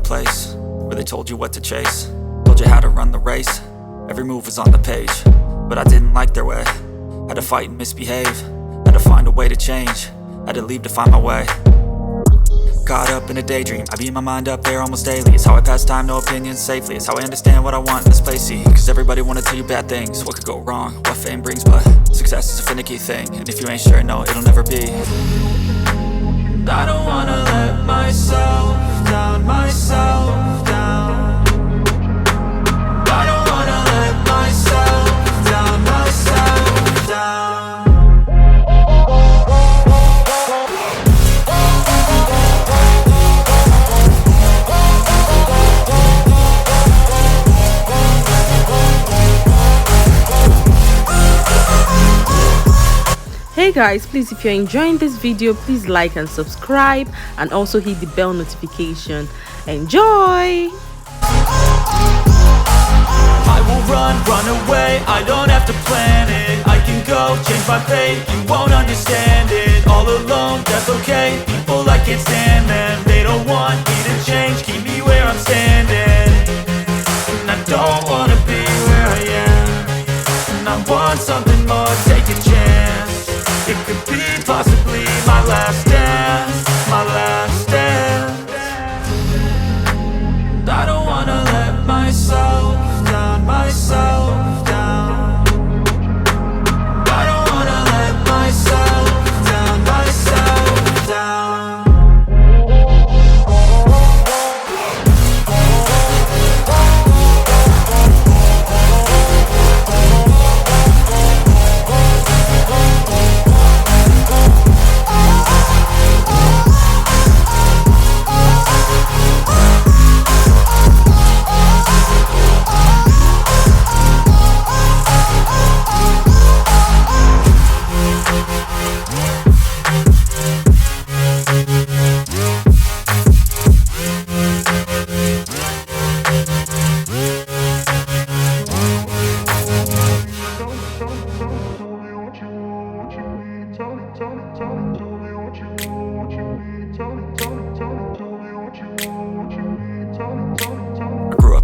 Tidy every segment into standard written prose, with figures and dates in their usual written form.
place where they told you what to chase, told you how to run the race. Every move was on the page, but I didn't like their way. Had to fight and misbehave, had to find a way to change, had to leave to find my way. Caught up in a daydream, I beat my mind up there almost daily. It's how I pass time, no opinions safely. It's how I understand what I want in this place, see. Cause everybody wanna tell you bad things, what could go wrong, what fame brings. But success is a finicky thing, and if you ain't sure, no, it'll never be. I don't wanna let myself down, myself down. I don't wanna let myself down, myself down. Hey guys, please, if you're enjoying this video, please like and subscribe, and also hit the bell notification. Enjoy! I will run away, I don't have to plan it. I can go, change my fate, you won't understand it. All alone, that's okay, people I can't stand them. They don't want me to change, keep me where I'm standing. And I don't wanna be where I am, and I want something more, take a chance. It could be possibly my last dance, my last dance. I don't wanna let myself down, myself down. I don't wanna let myself down, myself down.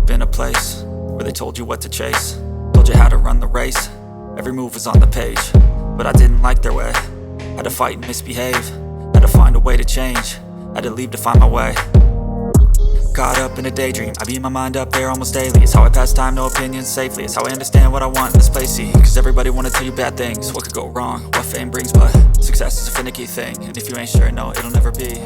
In a place where they told you what to chase, told you how to run the race. Every move was on the page, but I didn't like their way. Had to fight and misbehave, had to find a way to change, had to leave to find my way. Caught up in a daydream, I beat my mind up there almost daily. It's how I pass time, no opinions safely. It's how I understand what I want in this place, see. Cause everybody wanna tell you bad things, what could go wrong, what fame brings. But success is a finicky thing, and if you ain't sure, no, it'll never be.